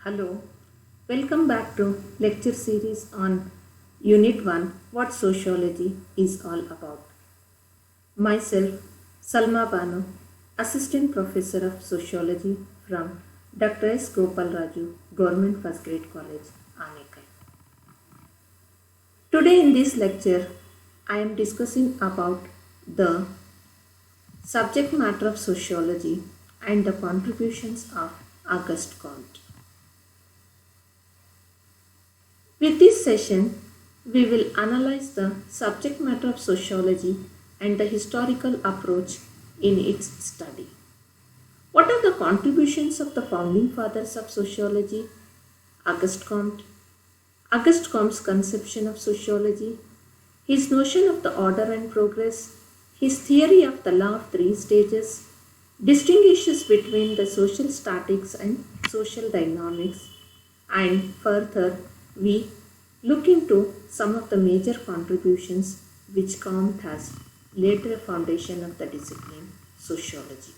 Hello, welcome back to lecture series on Unit 1 What Sociology is All About. Myself, Salma Banu, Assistant Professor of Sociology from Dr. S. Gopal Raju, Government First Grade College, Anekai. Today in this lecture, I am discussing about the subject matter of sociology and the contributions of Auguste Comte. With this session, we will analyze the subject matter of sociology and the historical approach in its study. What are the contributions of the founding fathers of sociology? Auguste Comte. Auguste Comte's conception of sociology, his notion of the order and progress, his theory of the law of three stages, distinguishes between the social statics and social dynamics, and further we look into some of the major contributions which Comte has laid the foundation of the discipline sociology.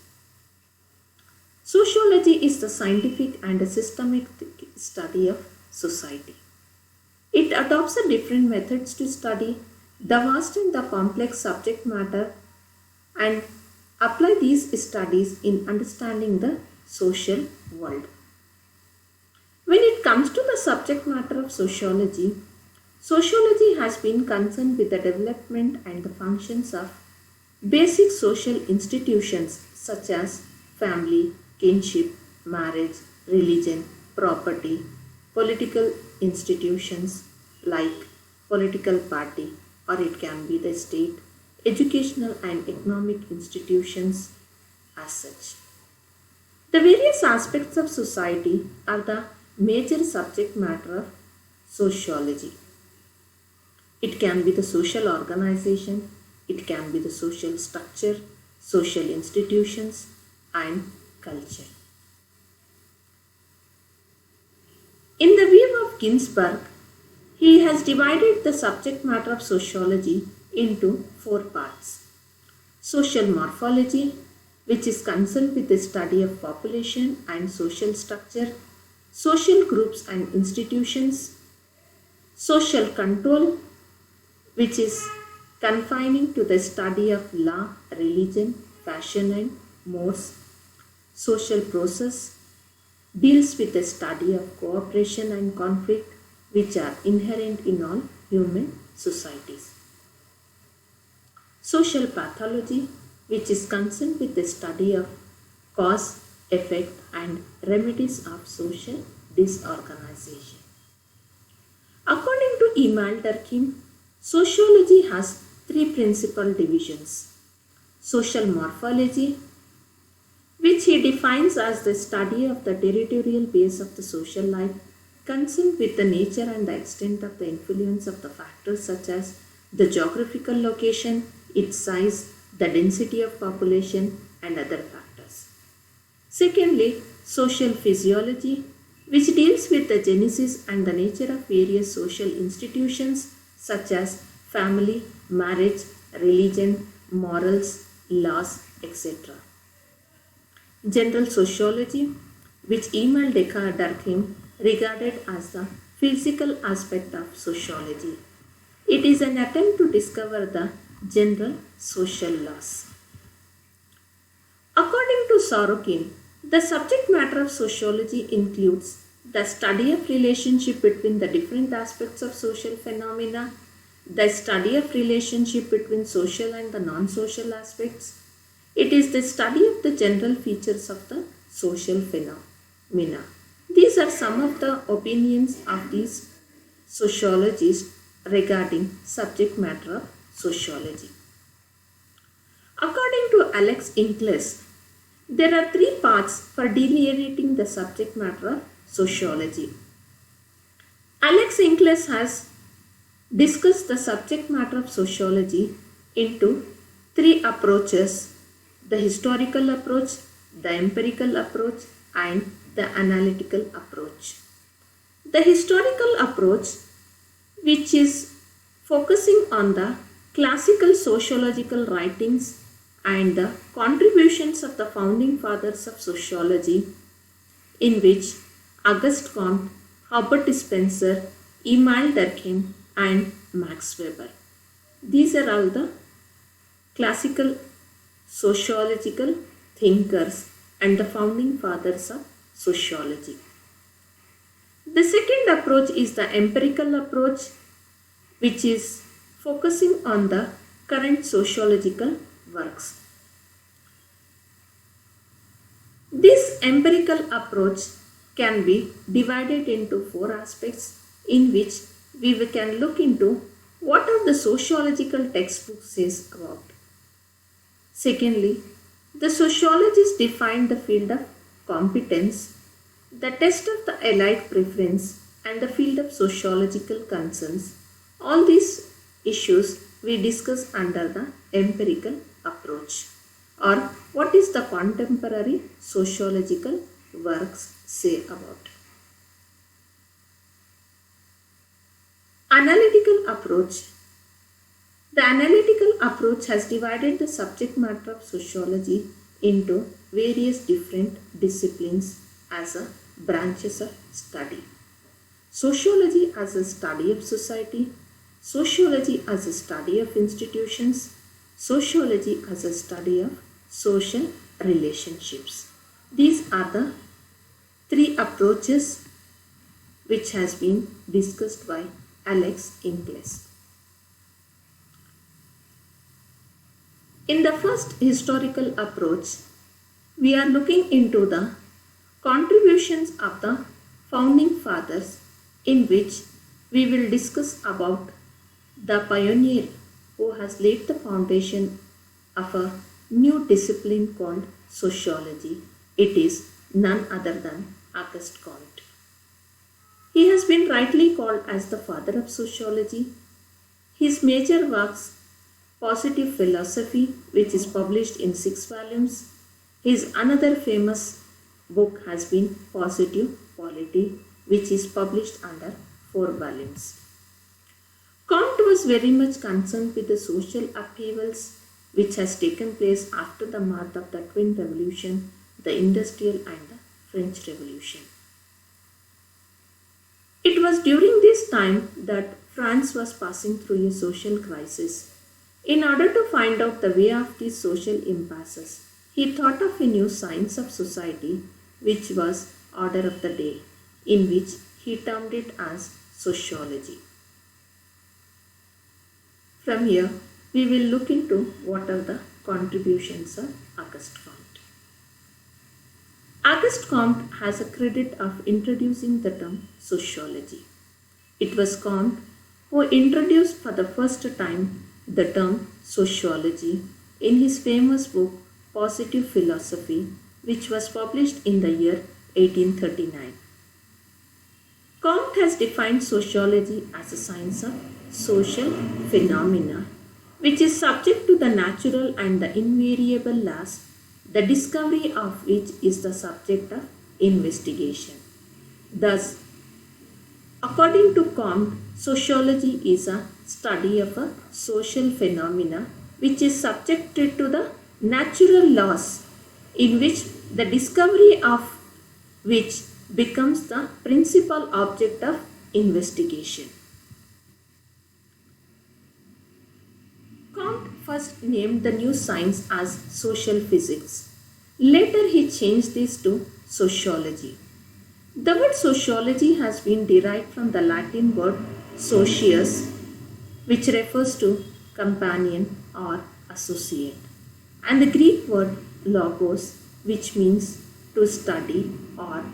Sociology is the scientific and a systematic study of society. It adopts the different methods to study the vast and the complex subject matter and apply these studies in understanding the social world. When it comes to the subject matter of sociology, sociology has been concerned with the development and the functions of basic social institutions such as family, kinship, marriage, religion, property, political institutions like political party, or it can be the state, educational and economic institutions as such. The various aspects of society are the major subject matter of sociology. It can be the social organization, it can be the social structure, social institutions, and culture. In the view of Ginsberg, he has divided the subject matter of sociology into four parts. Social morphology, which is concerned with the study of population and social structure, social groups and institutions, social control, which is confining to the study of law, religion, fashion and mores, social process, deals with the study of cooperation and conflict, which are inherent in all human societies. Social pathology, which is concerned with the study of cause, effect and remedies of social disorganization. According to Emile Durkheim, sociology has three principal divisions. Social morphology, which he defines as the study of the territorial base of the social life, concerned with the nature and the extent of the influence of the factors such as the geographical location, its size, the density of population and other factors. Secondly, social physiology, which deals with the genesis and the nature of various social institutions such as family, marriage, religion, morals, laws, etc. General sociology, which Emile Durkheim regarded as the physical aspect of sociology. It is an attempt to discover the general social laws. According to Sorokin, the subject matter of sociology includes the study of relationship between the different aspects of social phenomena, the study of relationship between social and the non-social aspects. It is the study of the general features of the social phenomena. These are some of the opinions of these sociologists regarding subject matter of sociology. According to Alex Inglis, there are three parts for delineating the subject matter of sociology. Alex Inglis has discussed the subject matter of sociology into three approaches: the historical approach, the empirical approach, and the analytical approach. The historical approach, which is focusing on the classical sociological writings and the contributions of the founding fathers of sociology, in which Auguste Comte, Herbert Spencer, Emile Durkheim, and Max Weber. These are all the classical sociological thinkers and the founding fathers of sociology. The second approach is the empirical approach, which is focusing on the current sociological works. This empirical approach can be divided into four aspects in which we can look into what are the sociological textbooks says about. Secondly, the sociologists define the field of competence, the test of the allied preference, and the field of sociological concerns. All these issues we discuss under the empirical approach, or what is the contemporary sociological works say about. Analytical approach. The analytical approach has divided the subject matter of sociology into various different disciplines as a branches of study. Sociology as a study of society, sociology as a study of institutions, sociology as a study of social relationships. These are the three approaches which has been discussed by Alex Inglis. In the first historical approach, we are looking into the contributions of the founding fathers, in which we will discuss about the pioneer who has laid the foundation of a new discipline called sociology. It is none other than Auguste Comte. He has been rightly called as the father of sociology. His major works, Positive Philosophy, which is published in 6 volumes. His another famous book has been Positive Polity, which is published under 4 volumes. Comte was very much concerned with the social upheavals which has taken place after the birth of the Twin Revolution, the Industrial and the French Revolution. It was during this time that France was passing through a social crisis. In order to find out the way of these social impasses, he thought of a new science of society, which was order of the day, in which he termed it as sociology. From here, we will look into what are the contributions of Auguste Comte. Auguste Comte has a credit of introducing the term sociology. It was Comte who introduced for the first time the term sociology in his famous book Positive Philosophy, which was published in the year 1839. Comte has defined sociology as a science of social phenomena, which is subject to the natural and the invariable laws, the discovery of which is the subject of investigation. Thus, according to Comte, sociology is a study of a social phenomena which is subjected to the natural laws, in which the discovery of which becomes the principal object of investigation. Comte first named the new science as social physics. Later he changed this to sociology. The word sociology has been derived from the Latin word socius, which refers to companion or associate, and the Greek word logos, which means to study or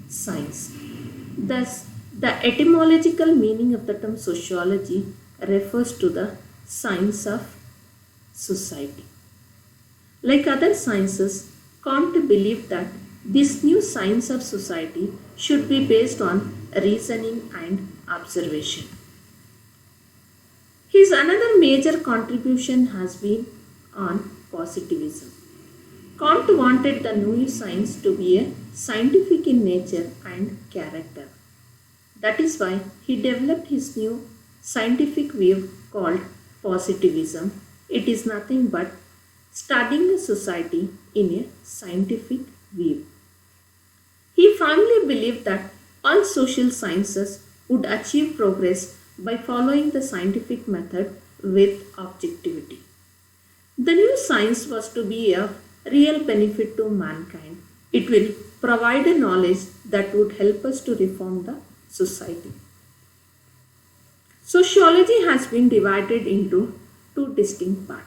science. Thus, the etymological meaning of the term sociology refers to the science of society. Like other sciences, Comte believed that this new science of society should be based on reasoning and observation. His another major contribution has been on positivism. Comte wanted the new science to be a scientific in nature and character. That is why he developed his new scientific view called positivism. It is nothing but studying a society in a scientific view. He firmly believed that all social sciences would achieve progress by following the scientific method with objectivity. The new science was to be a real benefit to mankind. It will provide a knowledge that would help us to reform the society. Sociology has been divided into two distinct parts.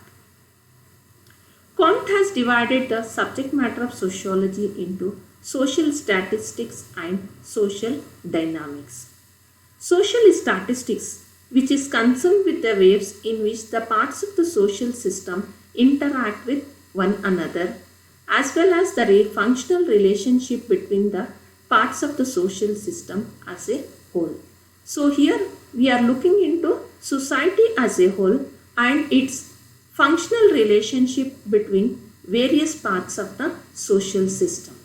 Comte has divided the subject matter of sociology into social statistics and social dynamics. Social statistics, which is concerned with the ways in which the parts of the social system interact with one another, as well as the functional relationship between the parts of the social system as a whole. So here we are looking into society as a whole and its functional relationship between various parts of the social system.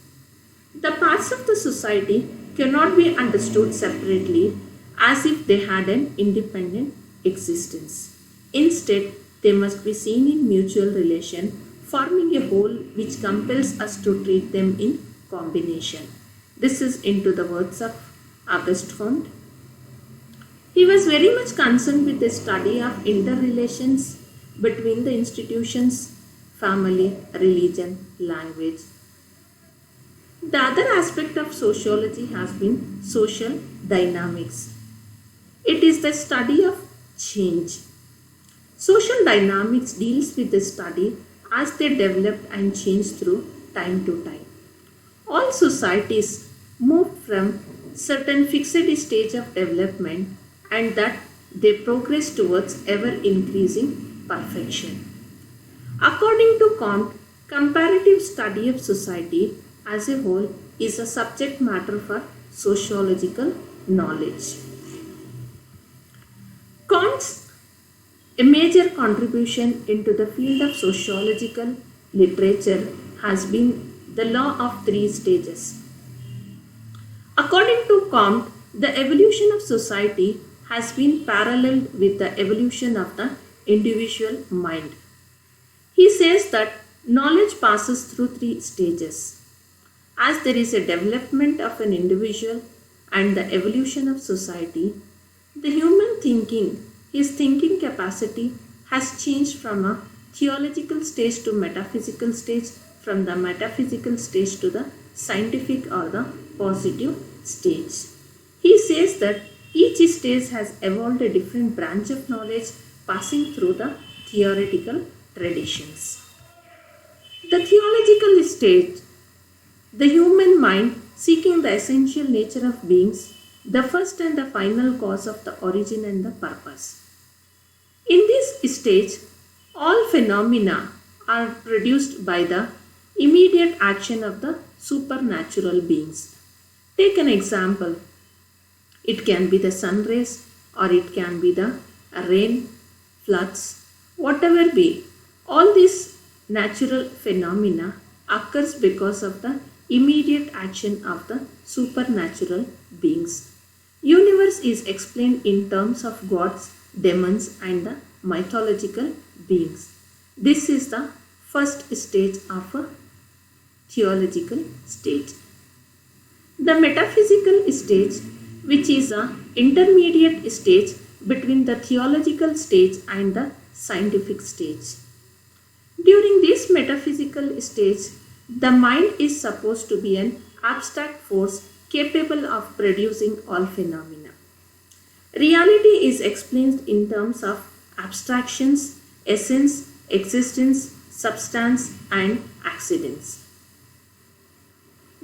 The parts of the society cannot be understood separately as if they had an independent existence. Instead, they must be seen in mutual relation, forming a whole which compels us to treat them in combination. This is into the words of Auguste Comte. He was very much concerned with the study of interrelations between the institutions, family, religion, language. The other aspect of sociology has been social dynamics. It is the study of change. Social dynamics deals with the study as they develop and change through time to time. All societies move from certain fixed stage of development and that they progress towards ever increasing perfection. According to Comte, comparative study of society as a whole is a subject matter for sociological knowledge. Comte's a major contribution into the field of sociological literature has been the law of three stages. According to Comte, the evolution of society has been paralleled with the evolution of the individual mind. He says that knowledge passes through three stages. As there is a development of an individual and the evolution of society, the human thinking, his thinking capacity has changed from a theological stage to metaphysical stage, from the metaphysical stage to the scientific or the positive stage. He says that each stage has evolved a different branch of knowledge passing through the theoretical traditions. The theological stage, the human mind seeking the essential nature of beings, the first and the final cause of the origin and the purpose. In this stage, all phenomena are produced by the immediate action of the supernatural beings. Take an example. It can be the sun rays or it can be the rain, floods, whatever be. All these natural phenomena occurs because of the immediate action of the supernatural beings. Universe is explained in terms of gods, demons and the mythological beings. This is the first stage of a theological stage. The metaphysical stage, which is an intermediate stage between the theological stage and the scientific stage. During this metaphysical stage, the mind is supposed to be an abstract force capable of producing all phenomena. Reality is explained in terms of abstractions, essence, existence, substance, and accidents.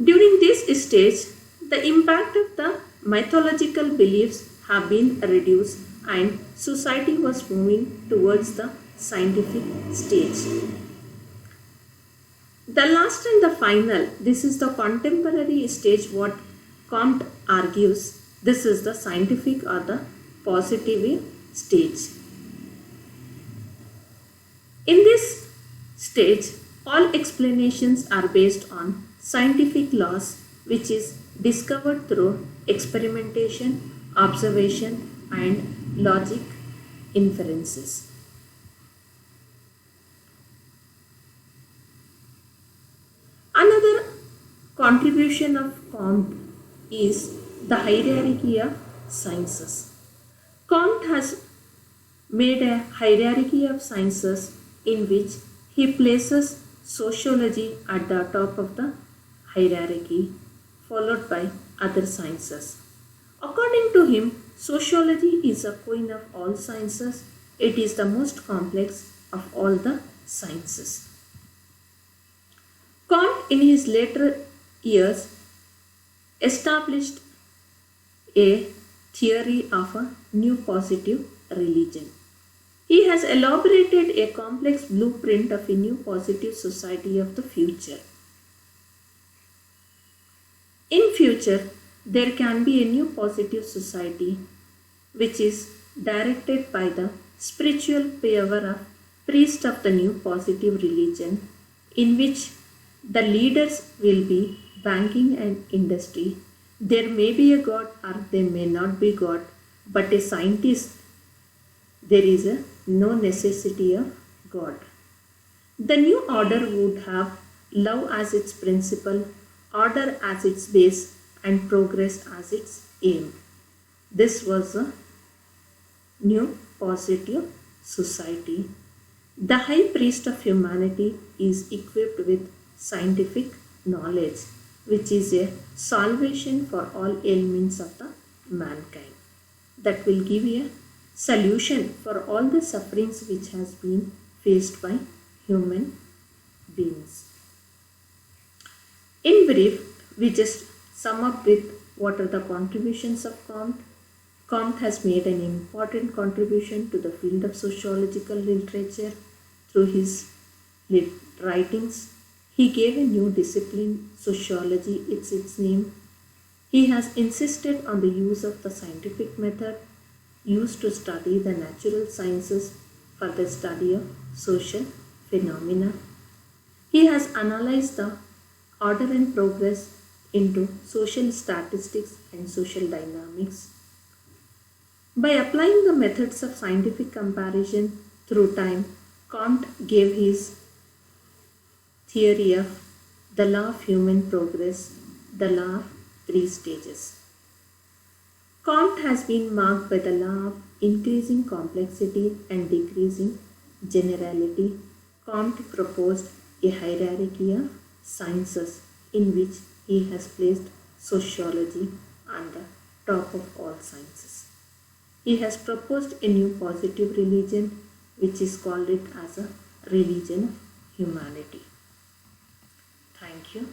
During this stage, the impact of the mythological beliefs have been reduced and society was moving towards the scientific stage. The last and the final, this is the contemporary stage what Comte argues. This is the scientific or the positive stage. In this stage, all explanations are based on scientific laws which is discovered through experimentation, observation and logic inferences. Another contribution of Comte is the hierarchy of sciences. Comte has made a hierarchy of sciences in which he places sociology at the top of the hierarchy, followed by other sciences. According to him, sociology is a queen of all sciences. It is the most complex of all the sciences. Comte, in his later years, established a theory of a new positive religion. He has elaborated a complex blueprint of a new positive society of the future. In future, there can be a new positive society which is directed by the spiritual power of priest of the new positive religion, in which the leaders will be banking and industry. There may be a God or there may not be God, but a scientist, there is no necessity of God. The new order would have love as its principle, order as its base, and progress as its aim. This was a new positive society. The high priest of humanity is equipped with scientific knowledge, which is a salvation for all ailments of the mankind. That will give a solution for all the sufferings which has been faced by human beings. In brief, we just sum up with what are the contributions of Comte. Comte has made an important contribution to the field of sociological literature through his writings. He gave a new discipline, sociology, it's its name. He has insisted on the use of the scientific method used to study the natural sciences for the study of social phenomena. He has analyzed the order and progress into social statistics and social dynamics. By applying the methods of scientific comparison through time, Comte gave his theory of the law of human progress, the law of three stages. Comte has been marked by the law of increasing complexity and decreasing generality. Comte proposed a hierarchy of sciences in which he has placed sociology on the top of all sciences. He has proposed a new positive religion which is called it as a religion of humanity. Thank you.